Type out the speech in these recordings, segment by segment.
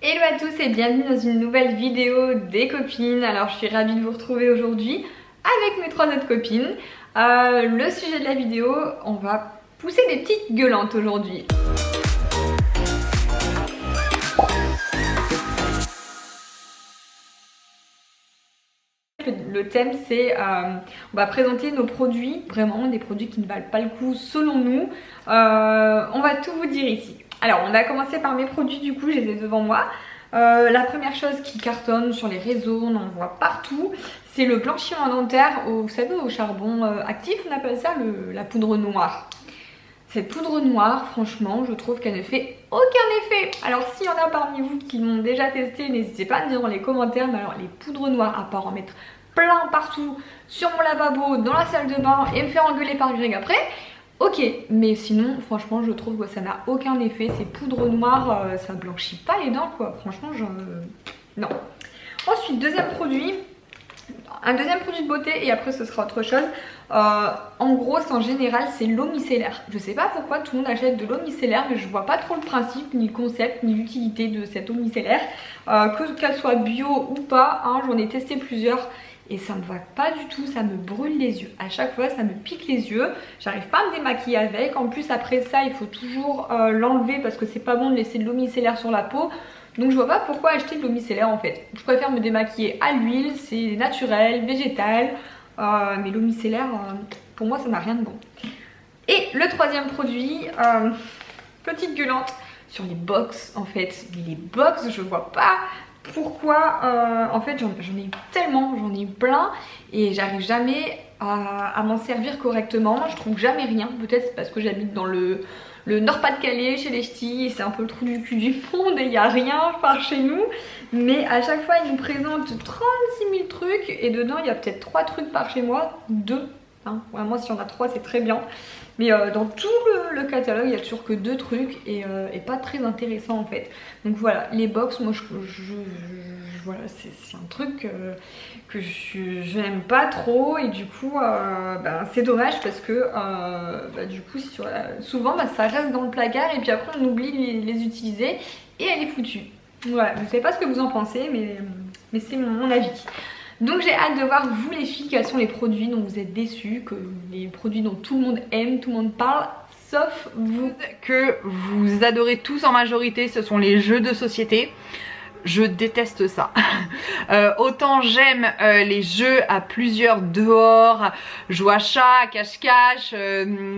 Hello à tous et bienvenue dans une nouvelle vidéo des copines. Alors je suis ravie de vous retrouver aujourd'hui avec mes 3 autres copines. Le sujet de la vidéo, on va pousser des petites gueulantes aujourd'hui. Le thème c'est on va présenter nos produits, vraiment des produits qui ne valent pas le coup selon nous. On va tout vous dire ici. Alors on va commencer par mes produits, du coup je les ai devant moi. La première chose qui cartonne sur les réseaux, on en voit partout, c'est le blanchiment dentaire vous savez, au charbon actif, on appelle ça la poudre noire. Cette poudre noire, franchement, je trouve qu'elle ne fait aucun effet. Alors s'il y en a parmi vous qui l'ont déjà testé, n'hésitez pas à me dire dans les commentaires. Mais alors les poudres noires, à part en mettre plein partout, sur mon lavabo, dans la salle de bain et me faire engueuler par Greg après, ok, mais sinon franchement je trouve que ça n'a aucun effet. Ces poudres noires, ça blanchit pas les dents quoi, franchement non. Ensuite, un deuxième produit de beauté et après ce sera autre chose. En gros, en général, c'est l'eau micellaire. Je sais pas pourquoi tout le monde achète de l'eau micellaire, mais je vois pas trop le principe, ni le concept, ni l'utilité de cette eau micellaire. Qu'elle soit bio ou pas, hein, j'en ai testé plusieurs et ça me va pas du tout, ça me brûle les yeux. À chaque fois, ça me pique les yeux. J'arrive pas à me démaquiller avec. En plus, après ça, il faut toujours l'enlever parce que c'est pas bon de laisser de l'eau micellaire sur la peau. Donc je vois pas pourquoi acheter de l'eau micellaire en fait. Je préfère me démaquiller à l'huile, c'est naturel, végétal. Mais l'eau micellaire, pour moi ça n'a rien de bon. Et le troisième produit, petite gueulante sur les box en fait. Les box, je vois pas pourquoi. En fait j'en ai tellement, j'en ai plein et j'arrive jamais à m'en servir correctement. Je trouve jamais rien. Peut-être parce que j'habite dans le Nord-Pas-de-Calais, chez les ch'tis, c'est un peu le trou du cul du monde et il n'y a rien par chez nous. Mais à chaque fois, ils nous présentent 36 000 trucs et dedans, il y a peut-être 3 trucs par chez moi, 2. Hein. Vraiment, s'il y en a 3, c'est très bien. Mais dans tout le catalogue, il n'y a toujours que 2 trucs et pas très intéressant en fait. Donc voilà, les box, moi, voilà, c'est un truc que je n'aime pas trop et du coup c'est dommage parce que du coup souvent ça reste dans le placard et puis après on oublie de les utiliser et elle est foutue. Voilà, je ne sais pas ce que vous en pensez mais c'est mon avis. Donc j'ai hâte de voir vous les filles quels sont les produits dont vous êtes déçus, les produits dont tout le monde aime, tout le monde parle, sauf vous. Que vous adorez tous en majorité, ce sont les jeux de société. Je déteste ça. Autant j'aime les jeux à plusieurs dehors, jouer à chat, cache-cache,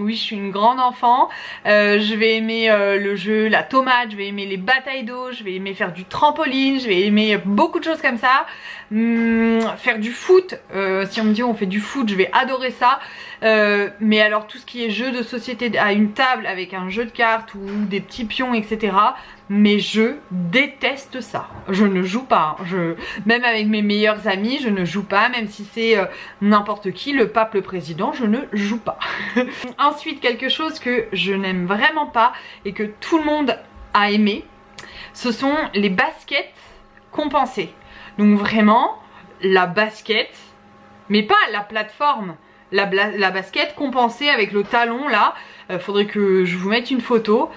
oui je suis une grande enfant, je vais aimer le jeu la tomate, je vais aimer les batailles d'eau, je vais aimer faire du trampoline, je vais aimer beaucoup de choses comme ça. Faire du foot, si on me dit on fait du foot, je vais adorer ça. Mais alors tout ce qui est jeu de société à une table avec un jeu de cartes ou des petits pions etc, mais je déteste ça. Je ne joue pas, hein. Même avec mes meilleurs amis je ne joue pas, même si c'est n'importe qui, le pape, le président, je ne joue pas. Ensuite, quelque chose que je n'aime vraiment pas et que tout le monde a aimé, ce sont les baskets compensées. Donc vraiment la basket, mais pas la plateforme, la basket compensée avec le talon là. Faudrait que je vous mette une photo.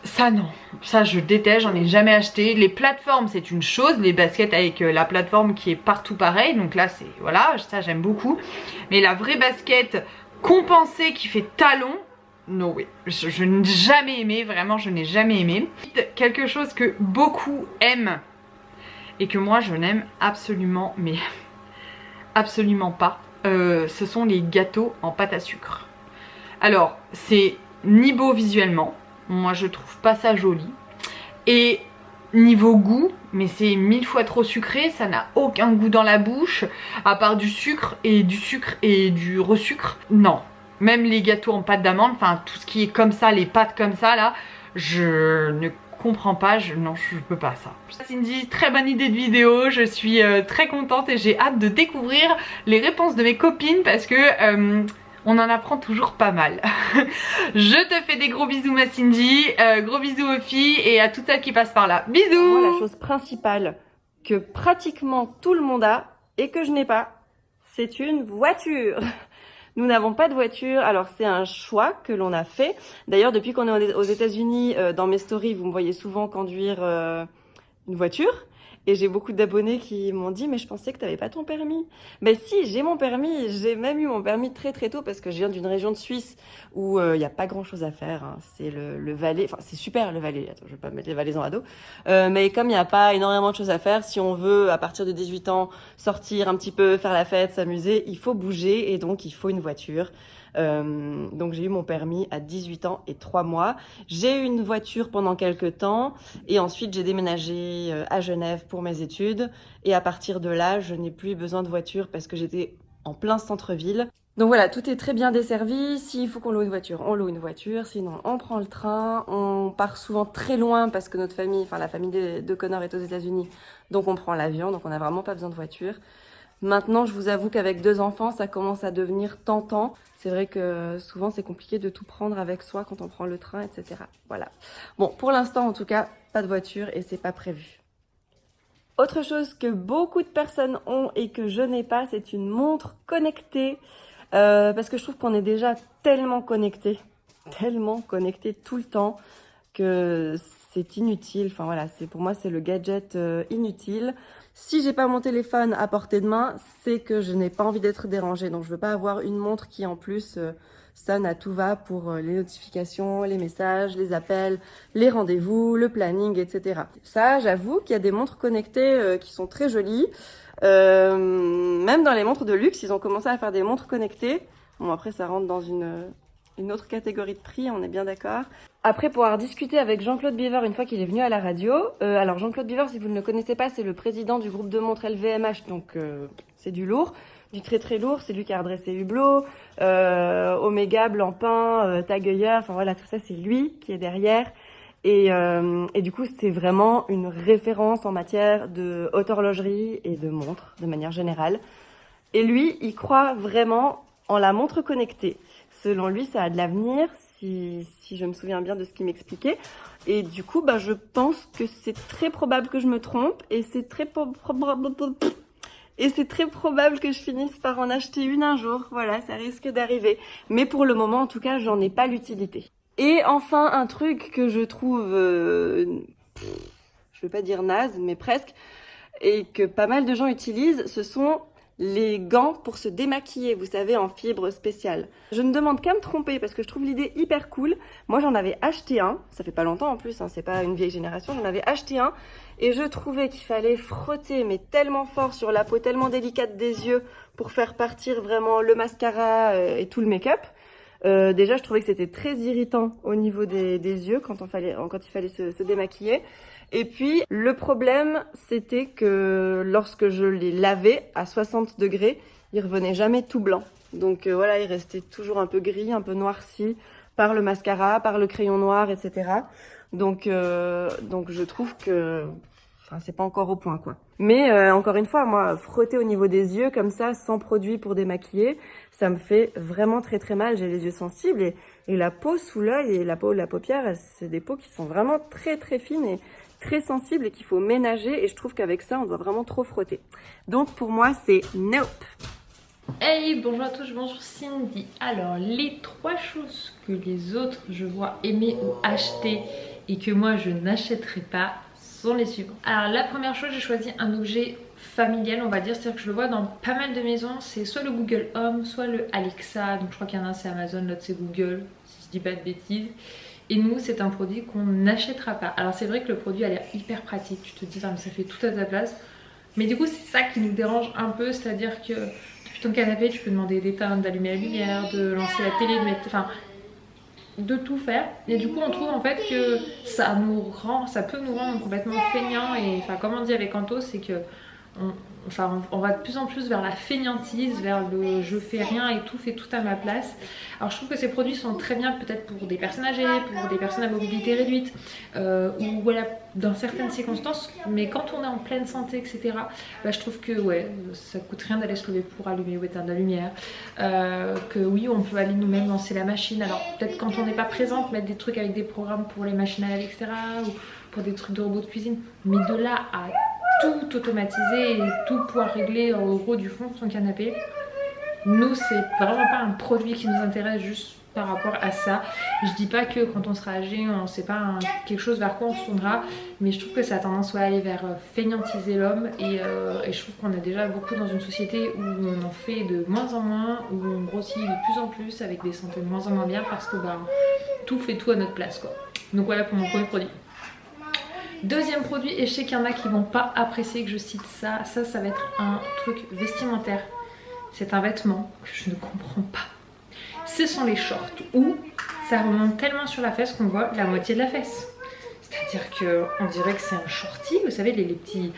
Ça non, ça je déteste, j'en ai jamais acheté. Les plateformes c'est une chose, les baskets avec la plateforme qui est partout pareil, donc là c'est, voilà, ça j'aime beaucoup. Mais la vraie basket compensée qui fait talon, no way, je n'ai jamais aimé, vraiment je n'ai jamais aimé. Quelque chose que beaucoup aiment et que moi je n'aime absolument, mais absolument pas, ce sont les gâteaux en pâte à sucre. Alors c'est ni beau visuellement, moi je trouve pas ça joli, et niveau goût, mais c'est 1000 fois trop sucré, ça n'a aucun goût dans la bouche, à part du sucre et du resucre. Non, même les gâteaux en pâte d'amande, enfin tout ce qui est comme ça, les pâtes comme ça là, je ne comprends pas, non je peux pas ça. Cindy, très bonne idée de vidéo, je suis très contente et j'ai hâte de découvrir les réponses de mes copines parce que on en apprend toujours pas mal. Je te fais des gros bisous ma Cindy, gros bisous aux filles et à toutes celles qui passent par là. Bisous. Moi, la chose principale que pratiquement tout le monde a et que je n'ai pas, c'est une voiture. Nous n'avons pas de voiture, alors c'est un choix que l'on a fait. D'ailleurs, depuis qu'on est aux États-Unis, dans mes stories, vous me voyez souvent conduire une voiture. Et j'ai beaucoup d'abonnés qui m'ont dit « Mais je pensais que tu n'avais pas ton permis ». Ben si, j'ai mon permis. J'ai même eu mon permis très très tôt parce que je viens d'une région de Suisse où il n'y a pas grand-chose à faire. Hein. C'est le Valais. Enfin, c'est super le Valais. Attends, je ne vais pas mettre les Valaisans à dos. Mais comme il n'y a pas énormément de choses à faire, si on veut, à partir de 18 ans, sortir un petit peu, faire la fête, s'amuser, il faut bouger et donc il faut une voiture. Donc j'ai eu mon permis à 18 ans et 3 mois. J'ai eu une voiture pendant quelques temps et ensuite j'ai déménagé à Genève pour mes études et à partir de là je n'ai plus besoin de voiture parce que j'étais en plein centre-ville. Donc voilà, tout est très bien desservi. S'il faut qu'on loue une voiture, on loue une voiture. Sinon, on prend le train. On part souvent très loin parce que notre famille, enfin la famille de Connor est aux États-Unis. Donc on prend l'avion, donc on n'a vraiment pas besoin de voiture. Maintenant, je vous avoue qu'avec 2 enfants, ça commence à devenir tentant. C'est vrai que souvent, c'est compliqué de tout prendre avec soi quand on prend le train, etc. Voilà. Bon, pour l'instant, en tout cas, pas de voiture et c'est pas prévu. Autre chose que beaucoup de personnes ont et que je n'ai pas, c'est une montre connectée. Parce que je trouve qu'on est déjà tellement connecté tout le temps que c'est inutile. Enfin voilà, pour moi, c'est le gadget inutile. Si j'ai pas mon téléphone à portée de main, c'est que je n'ai pas envie d'être dérangée. Donc je veux pas avoir une montre qui en plus sonne à tout va pour les notifications, les messages, les appels, les rendez-vous, le planning, etc. Ça, j'avoue qu'il y a des montres connectées qui sont très jolies. Même dans les montres de luxe, ils ont commencé à faire des montres connectées. Bon, après, ça rentre dans une autre catégorie de prix, on est bien d'accord. Après, pouvoir discuter avec Jean-Claude Biver une fois qu'il est venu à la radio. Alors, Jean-Claude Biver, si vous ne le connaissez pas, c'est le président du groupe de montres LVMH, donc c'est du lourd, du très très lourd. C'est lui qui a redressé Hublot, Omega, Blancpain, Tag Heuer, enfin voilà, tout ça, c'est lui qui est derrière. Et du coup, c'est vraiment une référence en matière de haute horlogerie et de montres, de manière générale. Et lui, il croit vraiment en la montre connectée. Selon lui, ça a de l'avenir, si je me souviens bien de ce qu'il m'expliquait. Et du coup, je pense que c'est très probable que je me trompe et c'est très probable que je finisse par en acheter une un jour. Voilà, ça risque d'arriver. Mais pour le moment, en tout cas, j'en ai pas l'utilité. Et enfin, un truc que je trouve, je vais pas dire naze, mais presque, et que pas mal de gens utilisent, ce sont les gants pour se démaquiller, vous savez, en fibre spéciale. Je ne demande qu'à me tromper parce que je trouve l'idée hyper cool. Moi, j'en avais acheté un, ça fait pas longtemps en plus, hein, c'est pas une vieille génération, j'en avais acheté un et je trouvais qu'il fallait frotter, mais tellement fort sur la peau, tellement délicate des yeux pour faire partir vraiment le mascara et tout le make-up. Déjà, je trouvais que c'était très irritant au niveau des yeux quand il fallait se démaquiller. Et puis, le problème, c'était que lorsque je les lavais à 60 degrés, ils revenaient jamais tout blancs. Donc voilà, ils restaient toujours un peu gris, un peu noircis par le mascara, par le crayon noir, etc. Donc je trouve que c'est pas encore au point, quoi. Mais encore une fois, moi, frotter au niveau des yeux comme ça, sans produit pour démaquiller, ça me fait vraiment très très mal. J'ai les yeux sensibles et la peau sous l'œil et la peau de la paupière, c'est des peaux qui sont vraiment très très fines et très sensibles et qu'il faut ménager. Et je trouve qu'avec ça, on doit vraiment trop frotter. Donc pour moi, c'est nope. Hey, bonjour à tous, bonjour Cindy. Alors, les 3 choses que les autres je vois aimer ou acheter et que moi je n'achèterai pas sont les suivants. Alors la première chose, j'ai choisi un objet familial, on va dire, c'est-à-dire que je le vois dans pas mal de maisons, c'est soit le Google Home, soit le Alexa. Donc je crois qu'il y en a un c'est Amazon, l'autre c'est Google, si je dis pas de bêtises. Et nous, c'est un produit qu'on n'achètera pas. Alors c'est vrai que le produit a l'air hyper pratique, tu te dis mais ça fait tout à ta place. Mais du coup c'est ça qui nous dérange un peu, c'est-à-dire que depuis ton canapé tu peux demander d'éteindre, d'allumer la lumière, de lancer la télé, de mettre, de tout faire. Et du coup on trouve en fait que ça peut nous rendre complètement feignants. Et comme on dit avec Anto, c'est que on va de plus en plus vers la feignantise, vers le je fais rien et tout fait tout à ma place. Alors je trouve que ces produits sont très bien peut-être pour des personnes âgées, pour des personnes à mobilité réduite, ou voilà, dans certaines circonstances, mais quand on est en pleine santé, etc., je trouve que ouais, ça coûte rien d'aller se lever pour allumer ou éteindre la lumière, que oui, on peut aller nous-mêmes lancer la machine. Alors peut-être quand on n'est pas présente, mettre des trucs avec des programmes pour les machines à laver, etc., ou pour des trucs de robots de cuisine, mais de là à tout automatiser et tout pouvoir régler au gros du fond de son canapé, nous c'est vraiment pas un produit qui nous intéresse juste par rapport à ça. Je dis pas que quand on sera âgé, on sait pas quelque chose vers quoi on se tournera, mais je trouve que ça a tendance à aller vers fainéantiser l'homme et je trouve qu'on est déjà beaucoup dans une société où on en fait de moins en moins, où on grossit de plus en plus avec des santé de moins en moins bien parce que tout fait tout à notre place quoi. Donc voilà pour mon premier produit. Deuxième produit, et je sais qu'il y en a qui vont pas apprécier que je cite ça, ça va être un truc vestimentaire. C'est un vêtement que je ne comprends pas. Ce sont les shorts où ça remonte tellement sur la fesse qu'on voit la moitié de la fesse. C'est-à-dire qu'on dirait que c'est un shorty, vous savez les petits...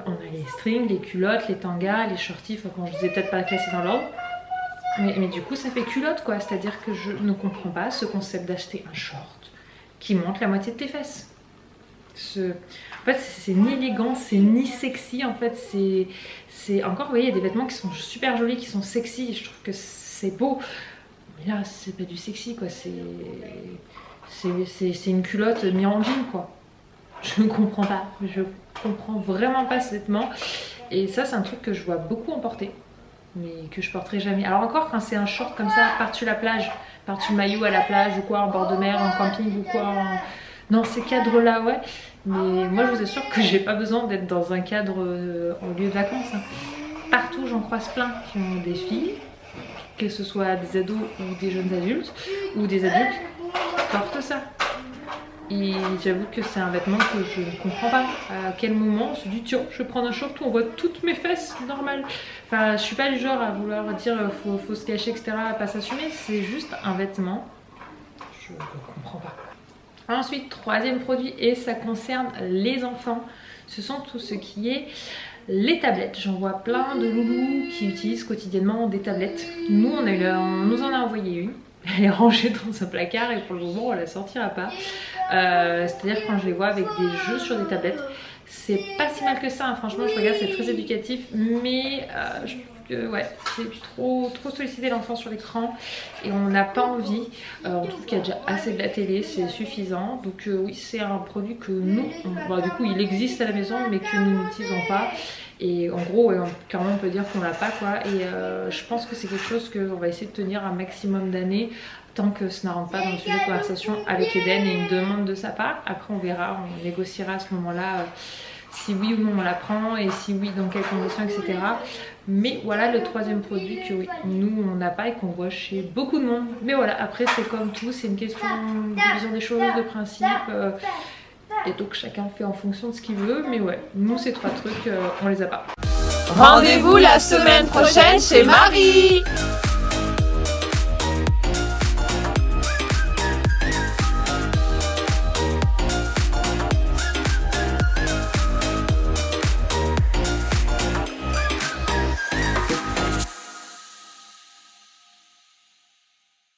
On a les strings, les culottes, les tangas, les shorties, enfin bon je les ai peut-être pas classés dans l'ordre. Mais du coup ça fait culotte quoi, c'est-à-dire que je ne comprends pas ce concept d'acheter un short qui monte la moitié de tes fesses. En fait c'est ni élégant, c'est ni sexy, en fait c'est encore, vous voyez, il y a des vêtements qui sont super jolis, qui sont sexy, je trouve que c'est beau. Mais là c'est pas du sexy quoi, c'est une culotte mise en jean quoi. Je ne comprends pas, je comprends vraiment pas ce vêtement. Et ça c'est un truc que je vois beaucoup en porter, mais que je porterai jamais. Alors encore quand c'est un short comme ça, par-dessus la plage, par-dessus le maillot à la plage ou quoi, en bord de mer, en camping ou quoi, dans ces cadres là ouais. Mais moi je vous assure que j'ai pas besoin d'être dans un cadre en lieu de vacances. Partout j'en croise plein qui ont des filles, que ce soit des ados ou des jeunes adultes, ou des adultes qui portent ça. Et j'avoue que c'est un vêtement que je ne comprends pas. À quel moment on se dit tiens je vais prendre un short où on voit toutes mes fesses, normal. Enfin je suis pas du genre à vouloir dire faut se cacher etc, à pas s'assumer. C'est juste un vêtement, je ne comprends pas. Ensuite troisième produit, et ça concerne les enfants, ce sont tout ce qui est les tablettes. J'en vois plein de loulous qui utilisent quotidiennement des tablettes. Nous on nous en a envoyé une. Elle est rangée dans un placard et pour le moment on la sortira pas. C'est-à-dire quand je les vois avec des jeux sur des tablettes, c'est pas si mal que ça, hein. Franchement je regarde, c'est très éducatif, mais je trouve que ouais, c'est trop solliciter l'enfant sur l'écran et on n'a pas envie. On trouve qu'il y a déjà assez de la télé, c'est suffisant. Donc oui, c'est un produit que nous, du coup il existe à la maison mais que nous n'utilisons pas. Et en gros, clairement on peut dire qu'on l'a pas quoi. Et je pense que c'est quelque chose qu'on va essayer de tenir un maximum d'années tant que ça ne rentre pas dans le sujet de conversation avec Eden et une demande de sa part. Après on verra, on négociera à ce moment-là si oui ou non on la prend et si oui dans quelles conditions etc. Mais voilà le troisième produit que oui, nous on n'a pas et qu'on voit chez beaucoup de monde. Mais voilà, après c'est comme tout, c'est une question de vision des choses, de principe. Et donc chacun fait en fonction de ce qu'il veut. Mais ouais, nous ces trois trucs, on les a pas. Rendez-vous la semaine prochaine chez Marie.